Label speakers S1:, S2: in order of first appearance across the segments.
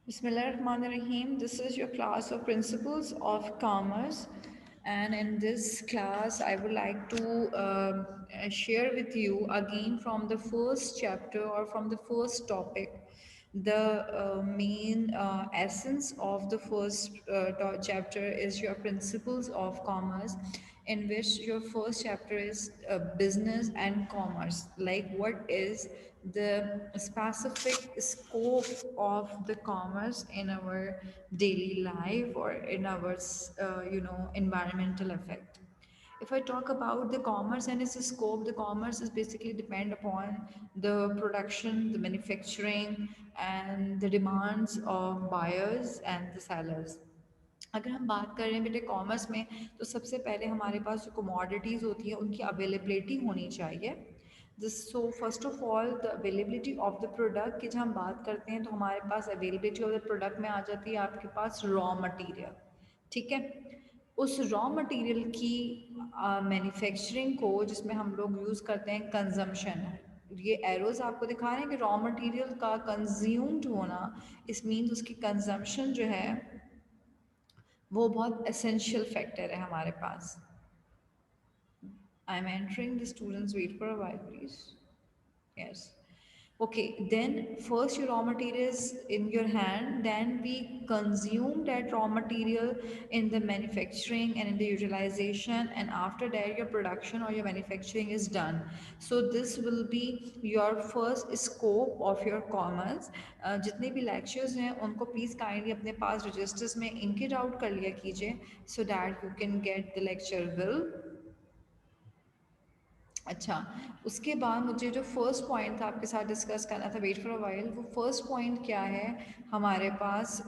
S1: Bismillahirrahmanirrahim. This is your class of Principles of Commerce, and in this class, I would like to share with you again from the first chapter or from the first topic the main essence of the first chapter is your principles of commerce, in which your first chapter is business and commerce, like what is the specific scope of the commerce in our daily life or in our environmental effect. If I talk about the commerce and its scope, the commerce is basically depend upon the production, the manufacturing, and the demands of buyers and the sellers. अगर हम बात कर रहे हैं बेटे commerce में, तो सबसे पहले हमारे पास जो कमोडिटीज़ होती हैं उनकी अवेलेबिलिटी होनी चाहिए. So first of all the availability of the product की जब हम बात करते हैं तो हमारे पास अवेलेबिलिटी ऑफ द प्रोडक्ट में आ जाती है आपके पास रॉ मटेरियल. ठीक है. उस रॉ मटेरियल की मैन्युफैक्चरिंग को जिसमें हम लोग यूज़ करते हैं कंजम्पशन. ये एरोज आपको दिखा रहे हैं कि रॉ मटेरियल का कंज्यूम्ड होना, इस मीन्स उसकी कंजम्पशन जो है वो बहुत एसेंशियल फैक्टर है हमारे पास. I am entering the students, wait for a while please. Yes. Okay, then first your raw material is in your hand, then we consume that raw material in the manufacturing and in the utilization, and after that your production or your manufacturing is done. So this will be your first scope of your commerce. जितने भी lectures हैं उनको please kindly अपने पास registers में इनके out कर लिया कीजिए, so that you can get the lecture well. अच्छा, उसके बाद मुझे जो फर्स्ट पॉइंट था आपके साथ डिस्कस करना था, वेट फॉर अ वाइल, वो फर्स्ट पॉइंट क्या है हमारे पास,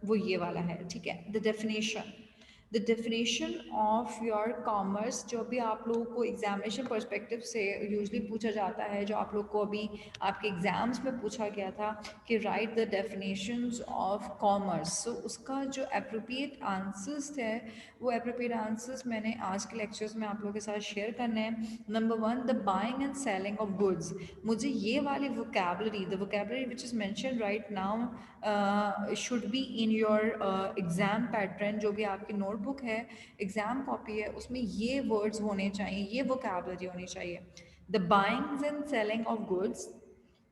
S1: वो ये वाला है. ठीक है. The definition of your commerce, जो भी आप लोगों को एग्जामिनेशन पर्सपेक्टिव से यूजली पूछा जाता है, जो आप लोग को अभी आपके एग्जाम्स में पूछा गया था कि write the definitions of commerce. So उसका जो अप्रोप्रिएट आंसर्स थे, वो अप्रोप्रिएट आंसर्स मैंने आज के लेक्चर्स में आप लोगों के साथ शेयर करने हैं. Number one, the buying and selling of goods. मुझे ये वाली vocabulary, the vocabulary which is mention right now, should be in your exam pattern. जो भी आपकी नोटबुक है, एग्ज़ाम कॉपी है, उसमें ये वर्ड्स होने चाहिए, ये वोकेबलरी होनी चाहिए. The buying and selling of goods,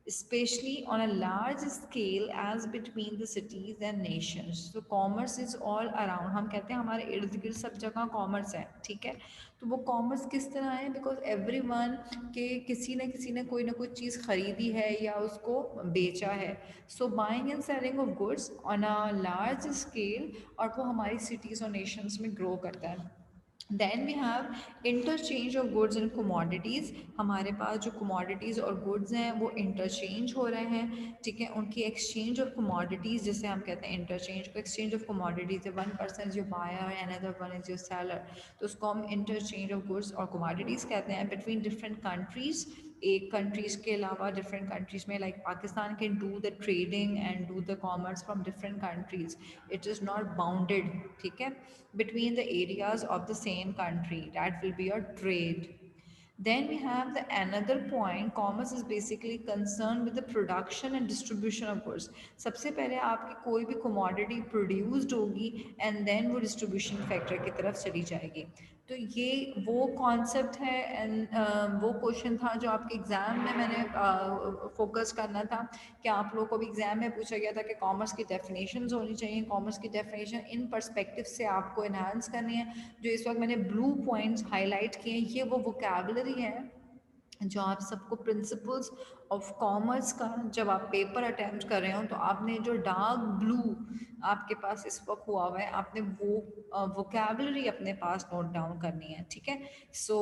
S1: especially on a large scale as between the cities and nations. So commerce is all around. हम कहते हैं हमारे इर्द गिर्द सब जगह कॉमर्स है. ठीक है. तो वो कॉमर्स किस तरह है, बिकॉज एवरीवन के किसी ने कोई ना कोई चीज़ खरीदी है या उसको बेचा है. So buying and selling of goods on a large scale, और वो हमारी सिटीज़ और नेशंस में ग्रो करता है. Then we have interchange of goods and commodities. हमारे पास जो कमोडिटीज़ और गुड्स हैं वो इंटरचेंज हो रहे हैं. ठीक है. उनकी एक्सचेंज ऑफ कमोडिटीज़, जैसे हम कहते हैं इंटरचेंज को, एक्सचेंज ऑफ कमोडिटीज़ है. One person is your buyer and other one is your seller, तो उसको हम इंटरचेंज ऑफ गुड्स और कमोडिटीज़ कहते हैं बिटवीन डिफरेंट कंट्रीज़. एक कंट्रीज़ के अलावा डिफरेंट कंट्रीज़ में, like Pakistan can do the trading and do the commerce from different countries. It is not bounded. ठीक है. Between the areas of the same country, that will be your trade. Then we have the another point. Commerce is basically concerned with the production and distribution of goods. सबसे पहले आपकी कोई भी commodity produced होगी and then वो distribution factor की तरफ चली जाएगी. तो ये वो कॉन्सेप्ट है एंड वो क्वेश्चन था जो आपके एग्ज़ाम में मैंने फोकस करना था, कि आप लोगों को भी एग्ज़ाम में पूछा गया था कि कॉमर्स की डेफिनेशंस होनी चाहिए. कॉमर्स की डेफिनेशन इन पर्सपेक्टिव से आपको इन्हांस करनी है. जो इस वक्त मैंने ब्लू पॉइंट्स हाईलाइट किए हैं, ये वो वोकेबलरी है जो आप सबको प्रिंसिपल्स ऑफ कॉमर्स का, जब आप पेपर अटैम्प्ट कर रहे हो तो आपने जो डार्क ब्लू आपके पास इस वक्त हुआ हुआ है, आपने वो वोकेबलरी अपने पास नोट डाउन करनी है. ठीक है. सो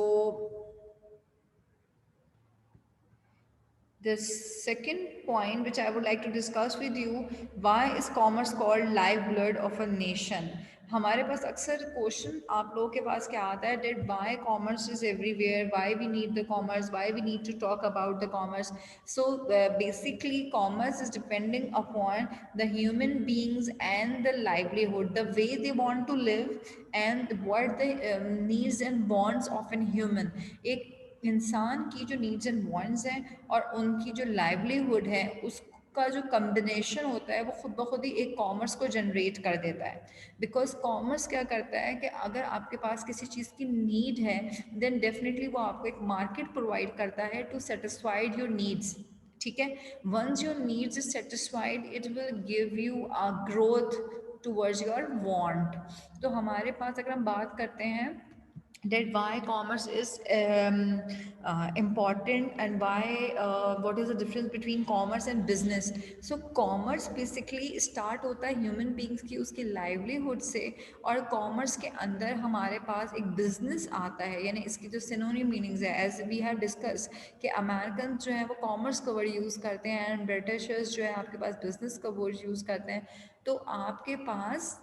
S1: the second point which I would like to discuss with you, why is commerce called lifeblood of a nation? हमारे पास अक्सर क्वेश्चन आप लोगों के पास क्या आता है, that why commerce is everywhere, why we need the commerce, why we need to talk about the commerce. So basically commerce is depending upon the human beings and the livelihood, the way they want to live and what the needs and wants of an human. एक इंसान की जो needs and wants हैं और उनकी जो livelihood है, का जो कम्बिनेशन होता है वो खुद ब खुद ही एक कॉमर्स को जनरेट कर देता है। बिकॉज कॉमर्स क्या करता है कि अगर आपके पास किसी चीज़ की नीड है, देन डेफिनेटली वो आपको एक मार्केट प्रोवाइड करता है टू सेटिस्फाइड योर नीड्स। ठीक है, once your needs is satisfied it will give you a growth towards your want. तो हमारे पास अगर हम बात करते हैं that why commerce is important, and why what is the difference between commerce and business. So commerce basically start होता है human beings की उसकी livelihood से, और commerce के अंदर हमारे पास एक business आता है, यानी इसकी जो synonym meanings है as we have discussed कि Americans जो है वो commerce का word use करते हैं and Britishers जो है आपके पास business का word use करते हैं। तो आपके पास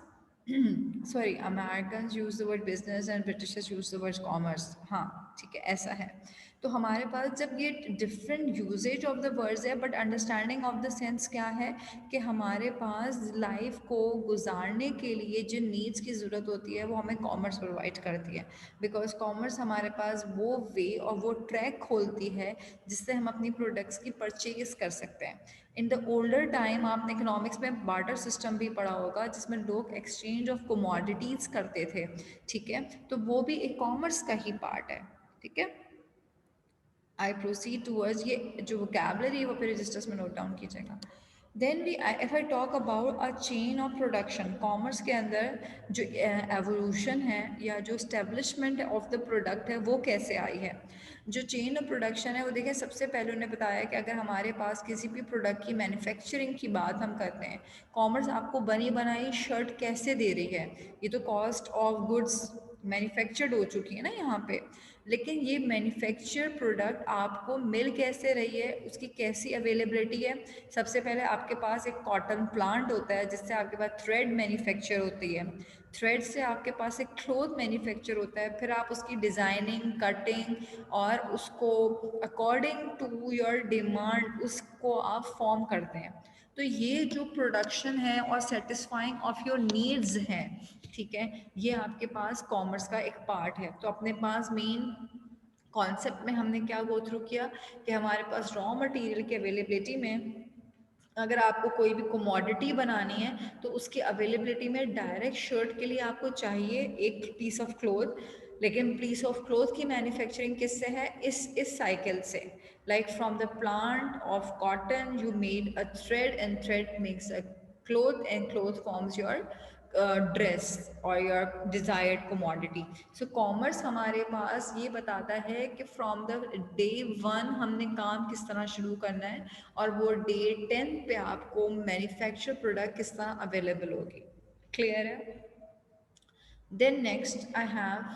S1: sorry, American use the word business and Britishers use the word commerce. हाँ ठीक है, ऐसा है। तो हमारे पास जब ये different usages of the words है, but understanding of the sense क्या है कि हमारे पास लाइफ को गुजारने के लिए जिन नीड्स की ज़रूरत होती है वो हमें कॉमर्स प्रोवाइड करती है। बिकॉज कॉमर्स हमारे पास वो वे और वो ट्रैक खोलती है जिससे हम अपनी प्रोडक्ट्स की परचेज कर सकते हैं। इन द ओल्डर टाइम आपने इकोनॉमिक्स में बार्टर सिस्टम भी पढ़ा होगा जिसमें लोग एक्सचेंज ऑफ कमोडिटीज़ करते थे। ठीक है, तो वो भी एक कॉमर्स का ही पार्ट है। ठीक है, आई प्रोसीड टूवर्ड्स, ये जो वोकैबलरी है वो फिर रजिस्टर्स में नोट डाउन कीजिएगा। Then we if I talk about a chain of production, commerce के अंदर जो एवोल्यूशन है या जो स्टेब्लिशमेंट ऑफ द प्रोडक्ट है वो कैसे आई है। जो चेन ऑफ प्रोडक्शन है वो देखिए, सबसे पहले उन्होंने बताया कि अगर हमारे पास किसी भी प्रोडक्ट की मैन्युफैक्चरिंग की बात हम करते हैं, कॉमर्स आपको बनी बनाई शर्ट कैसे दे रही है, ये तो कॉस्ट ऑफ गुड्स मैन्युफैक्चर्ड हो चुकी है ना यहाँ पे। लेकिन ये मैन्युफैक्चर प्रोडक्ट आपको मिल कैसे रही है, उसकी कैसी अवेलेबिलिटी है। सबसे पहले आपके पास एक कॉटन प्लांट होता है जिससे आपके पास थ्रेड मैन्युफैक्चर होती है, थ्रेड से आपके पास एक क्लोथ मैन्युफैक्चर होता है, फिर आप उसकी डिज़ाइनिंग, कटिंग और उसको अकॉर्डिंग टू योर डिमांड उसको आप फॉर्म करते हैं। तो ये जो प्रोडक्शन है और सेटिस्फाइंग ऑफ योर नीड्स हैं, ठीक है, ये आपके पास कॉमर्स का एक पार्ट है। तो अपने पास मेन कॉन्सेप्ट में हमने क्या गो थ्रू किया कि हमारे पास रॉ मटेरियल की अवेलेबिलिटी में अगर आपको कोई भी कमोडिटी बनानी है तो उसकी अवेलेबिलिटी में डायरेक्ट शर्ट के लिए आपको चाहिए एक पीस ऑफ क्लोथ, लेकिन पीस ऑफ क्लोथ की मैन्युफैक्चरिंग किससे है, इस साइकिल से। Like from the plant of cotton you made a thread and thread makes a cloth and cloth forms your dress और your desired commodity. So commerce हमारे पास ये बताता है कि फ्रॉम द डे वन हमने काम किस तरह शुरू करना है और वो डे 10 पे आपको मैन्युफैक्चर प्रोडक्ट किस तरह अवेलेबल होगी। क्लियर है? Then next I have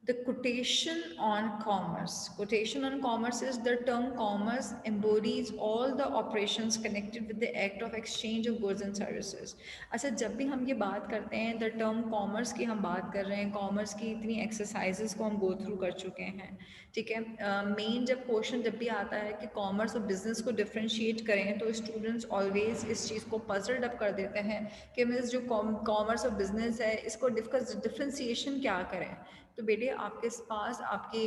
S1: the quotation on commerce. Quotation on commerce is the term commerce embodies all the operations connected with the act of exchange of goods and services. अच्छा, जब भी हम ये बात करते हैं the term commerce की हम बात कर रहे हैं, commerce की इतनी exercises को हम go through कर चुके हैं। ठीक है, मेन जब क्वेश्चन जब भी आता है कि कॉमर्स और बिजनेस को डिफ्रेंशिएट करें तो स्टूडेंट्स ऑलवेज इस चीज़ को पजल्ड अप कर देते हैं कि मीन्स जो कॉमर्स और बिजनेस है इसको डिफ्रेंसिएशन क्या करें। तो बेटे आपके पास आपके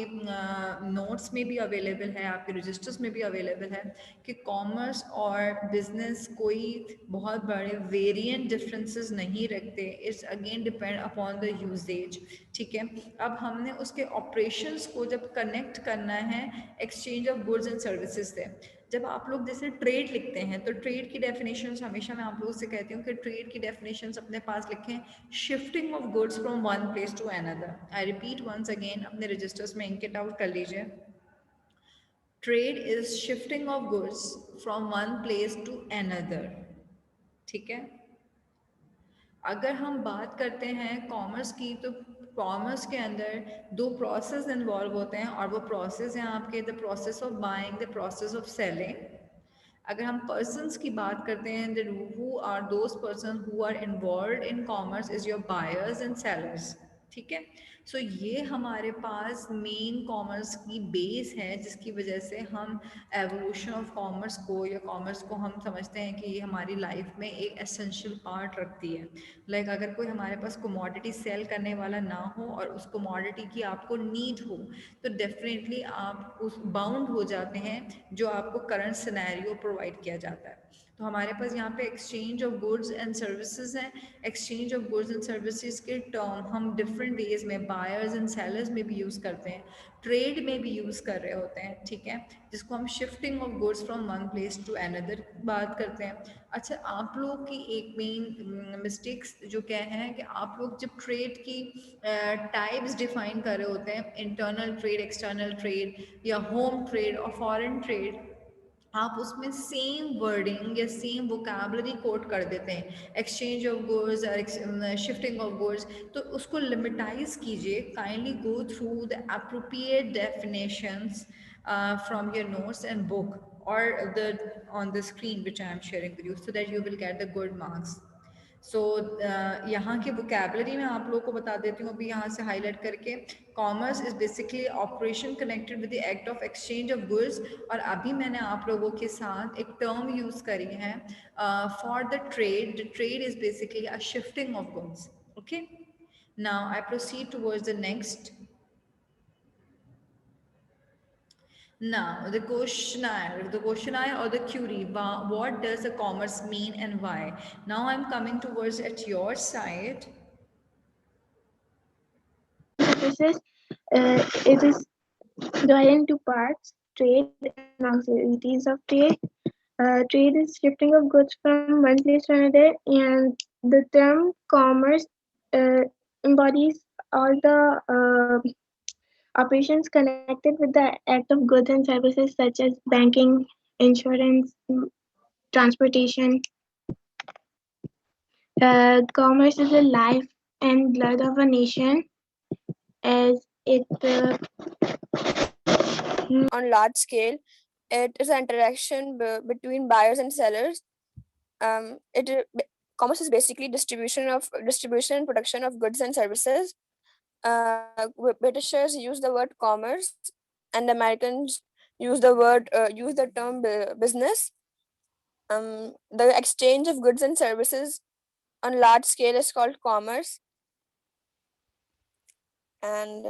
S1: नोट्स में भी अवेलेबल है, आपके रजिस्टर्स में भी अवेलेबल है कि कॉमर्स और बिजनेस कोई बहुत बड़े वेरिएंट डिफरेंसेस नहीं रखते। It's again depend upon the usages. ठीक है, अब हमने उसके ऑपरेशंस को जब कनेक्ट करना है exchange of goods and services से, जब आप लोग जैसे ट्रेड लिखते हैं तो ट्रेड की डेफिनेशंस हमेशा मैं आप लोगों से कहती हूँ कि ट्रेड की डेफिनेशंस अपने पास लिखें, shifting of goods from one place to another. I repeat once again, अपने रजिस्टर्स में इंक इट आउट कर लीजिए। Trade is shifting of goods from one place to another. ठीक है, अगर हम बात करते हैं कॉमर्स की तो कॉमर्स के अंदर दो प्रोसेस इन्वॉल्व होते हैं और वो प्रोसेस हैं आपके the process of buying, the process of selling. अगर हम पर्सनस की बात करते हैं then who are those person who are involved in commerce is your buyers and sellers। ठीक है। सो ये हमारे पास मेन कॉमर्स की बेस है, जिसकी वजह से हम एवोल्यूशन ऑफ कॉमर्स को या कॉमर्स को हम समझते हैं कि ये हमारी लाइफ में एक एसेंशियल पार्ट रखती है। लाइक अगर कोई हमारे पास कमोडिटी सेल करने वाला ना हो और उस कमोडिटी की आपको नीड हो, तो डेफिनेटली आप उस बाउंड हो जाते हैं जो आपको करंट सिनेरियो प्रोवाइड किया जाता है। तो हमारे पास यहाँ पे exchange of goods and services है। Exchange of goods and services के टर्म हम डिफरेंट वेज में बायर्स एंड सेलर्स में भी यूज़ करते हैं, ट्रेड में भी यूज़ कर रहे होते हैं, ठीक है, जिसको हम shifting of goods from one place to another बात करते हैं। अच्छा, आप लोग की एक मेन मिस्टेक्स जो क्या है कि आप लोग जब ट्रेड की टाइप्स डिफाइन कर रहे होते हैं, इंटरनल ट्रेड, एक्सटर्नल ट्रेड या होम ट्रेड और फॉरेन ट्रेड, आप उसमें सेम वर्डिंग या सेम वोकैबलरी कोट कर देते हैं, एक्सचेंज ऑफ गुड्स और शिफ्टिंग ऑफ गुड्स। तो उसको लिमिटाइज कीजिए, kindly go through the appropriate definitions from your notes and book or the on the screen which I am sharing with you, so that you will get the good marks. सो यहाँ के vocabulary में आप लोगों को बता देती हूँ अभी यहाँ से हाईलाइट करके। Commerce is basically operation connected with the act of exchange of goods. और अभी मैंने आप लोगों के साथ एक टर्म यूज़ करी है for the trade is basically a shifting of goods. Okay, now I proceed towards the next. Now, the questionnaire or the query, what does the commerce mean and why? Now I'm coming towards at your side.
S2: Services, it is divided into parts: trade and auxiliaries of trade. Trade is shifting of goods from one place to another, and the term commerce embodies all the operations connected with the act of goods and services such as banking, insurance, transportation. Commerce is the life and blood of a nation, as it
S3: on large scale. It is an interaction between buyers and sellers. Commerce is basically distribution and production of goods and services. Britishers use the word commerce, and Americans use the term business. The exchange of goods and services on large scale is called commerce, and